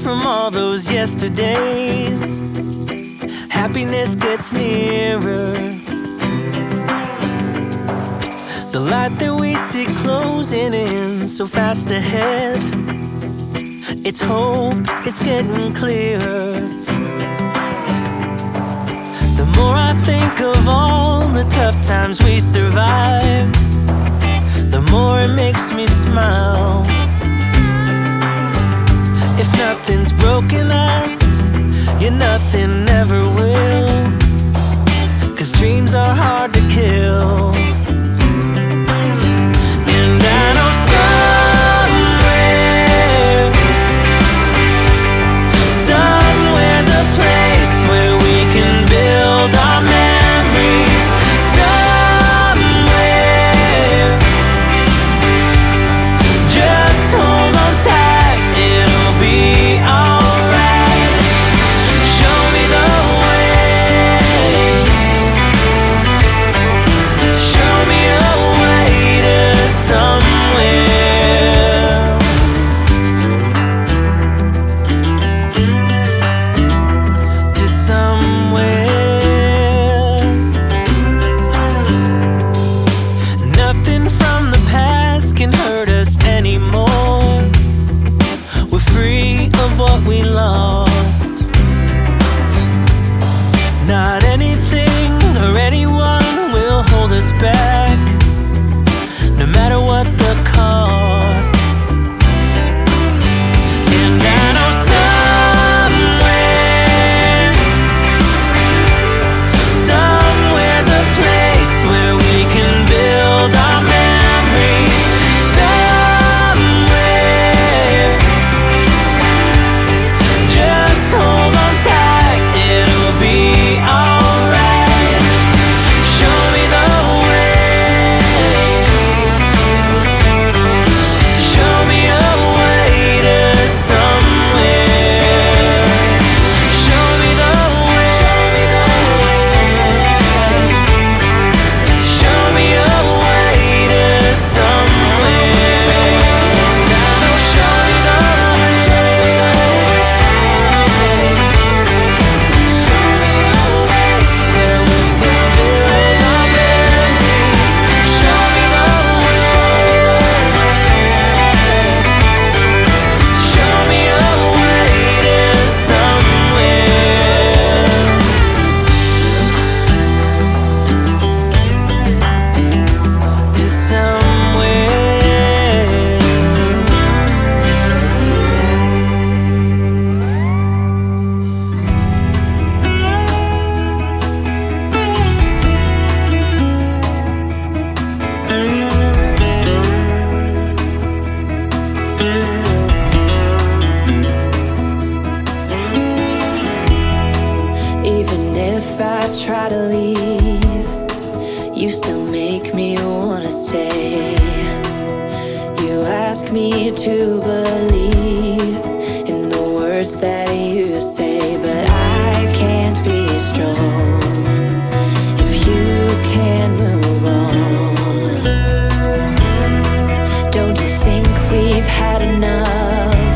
from all those yesterdays. Happiness gets nearer. The light that we see closing in so fast ahead. It's hope, it's getting clearer. The more I think of all the tough times we survived, the more it makes me smile. If nothing's broken us, yeah, nothing ever will. 'Cause dreams are hard to kill. And I know somewhere's a place where we can build our memories. Somewhere, just hold on tight, it'll be alright. Show me the way, show me a way to somewhere. To somewhere. Nothing from the past can hurt us anymore. We're free of what we lost. Not anything or anyone will hold us back, no matter what the cost. And I know somewhere's a place where we can build our memories. Somewhere, just hold on tight, it'll be alright. Show me the way, show me a way to somewhere. Show me the way, show me the way, show me a way to somewhere. Show me the way, show me the way, show me a way where we can build our memories. Show me the way, show me the way, show me a way to somewhere. To somewhere. Even if I try to leave, you still make me wanna stay. You ask me to believe in the words that you say, but I can't be strong if you can't move on. Don't you think we've had enough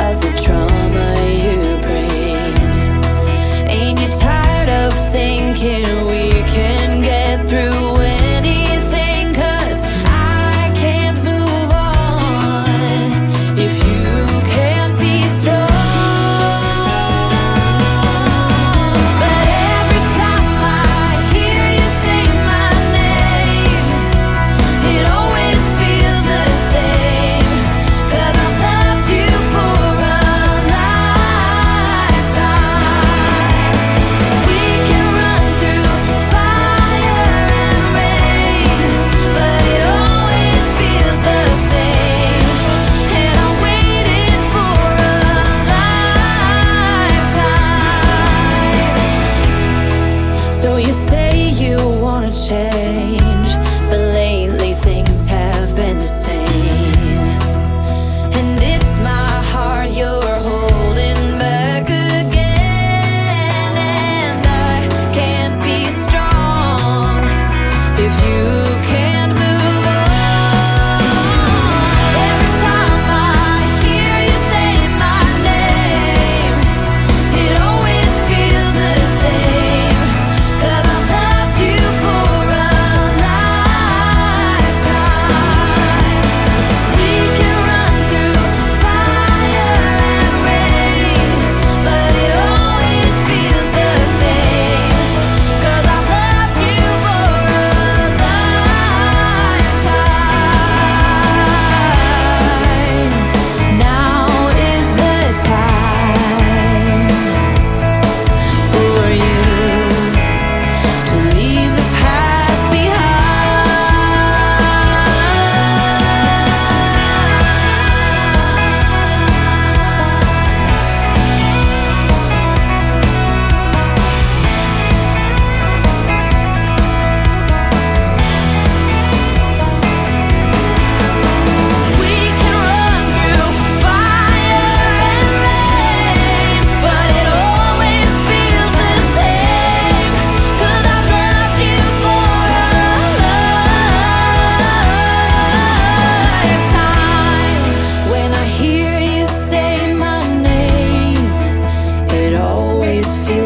of the trauma you bring? Ain't you tired of thinking we can get through anything? 'Cause I can't move on if you can't be strong.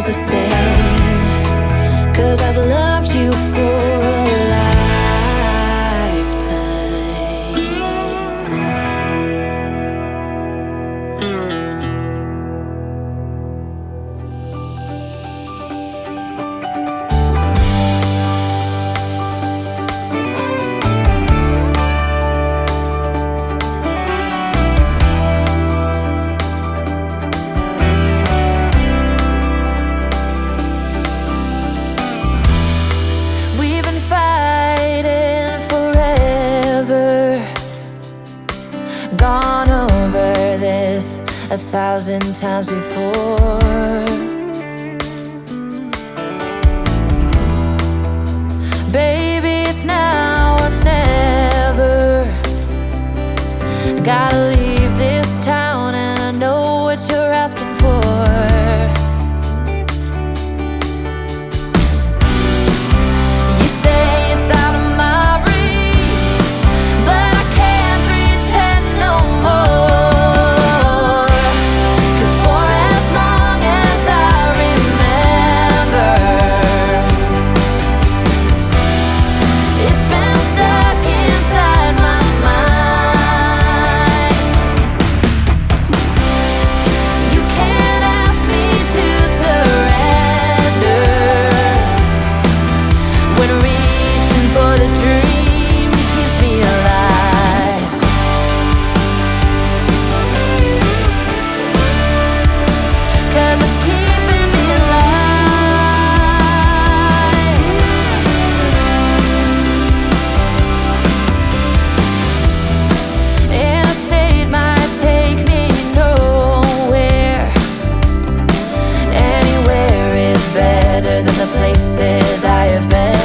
the same, 'cause I've loved you for a lifetime. We've been fighting forever, gone over this 1,000 times before. Baby, it's now or never. Gotta leave this town and I know what you're asking for. You say it's out of my reach, but I can't pretend no more. 'Cause for as long as I remember, it's been stuck inside my mind. You can't ask me to surrender when reaching for the dream that keeps me alive. 'Cause it's keeping me alive. Interstate might take me nowhere. Anywhere is better than the places I have been.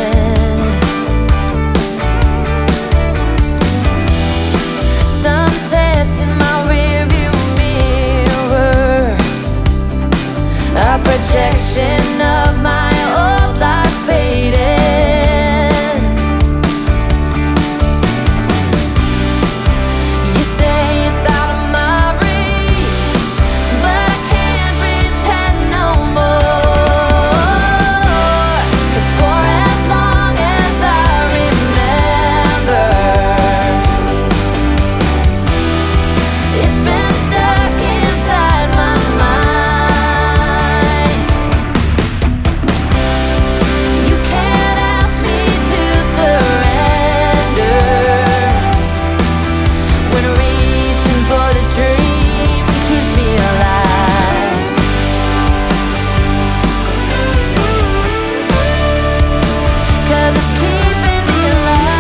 Sunsets in my rearview mirror, a projection of my old life fading. You say it's out of my reach, but I can't pretend no more. 'Cause for as long as I remember, it's been stuck inside my mind. You can't ask me to surrender when reaching for the dream keeps me alive. 'Cause it's keeping me alive.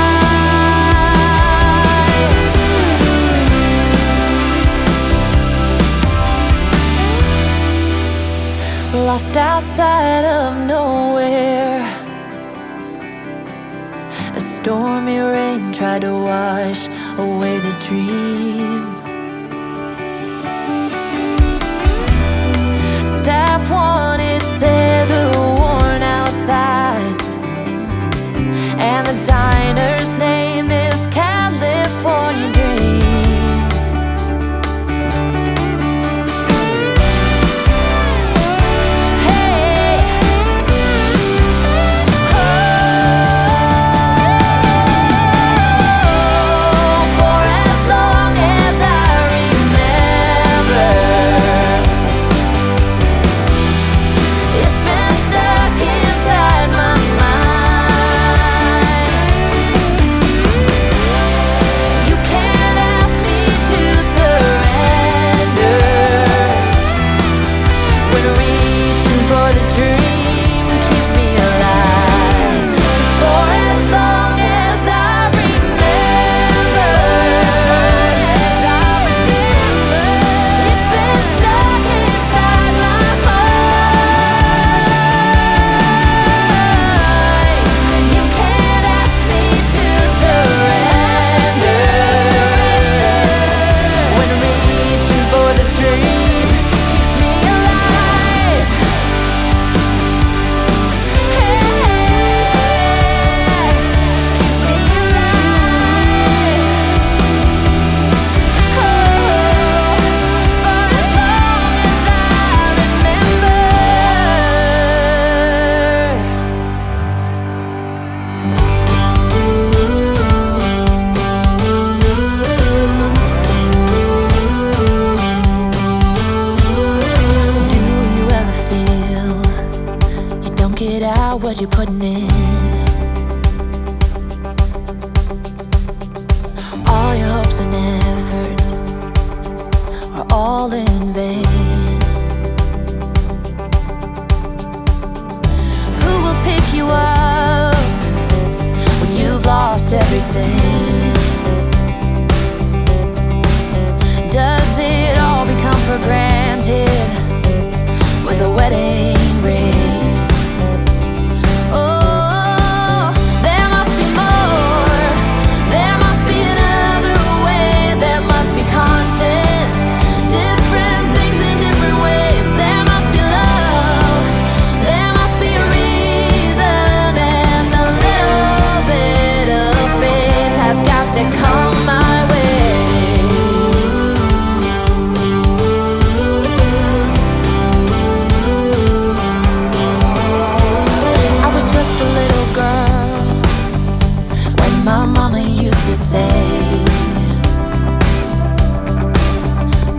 Lost outside of nowhere, a stormy rain tried to wash away the dream. Staff wanted says we're worn outside, and the diner's name is California Dreams. Hey, oh, for as long as I about what you're putting in. All your hopes and efforts are all in vain. Who will pick you up when you've lost everything? Does it all become for granted with a wedding ring? Oh, there must be more. There must be another way. There must be conscious, different things in different ways. There must be love. There must be a reason, and a little bit of faith has got to come my way. My mama used to say,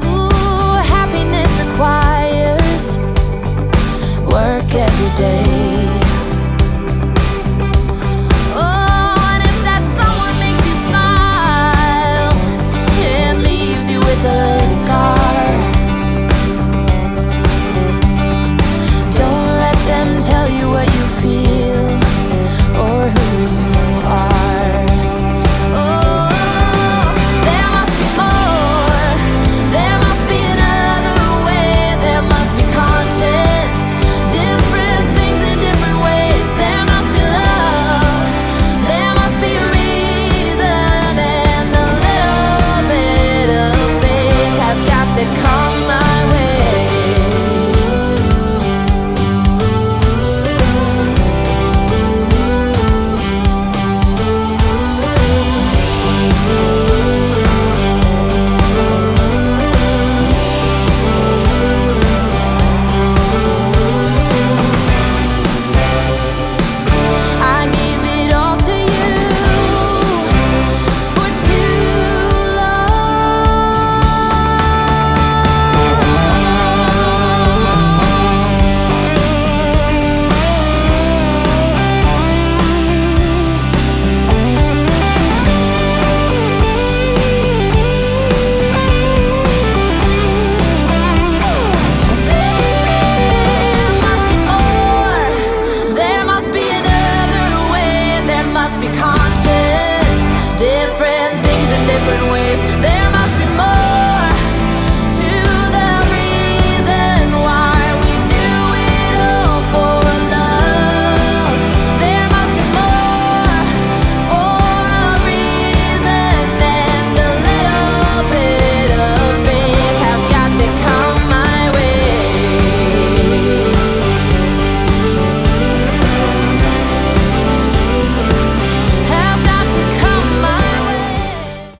ooh, happiness requires work every day.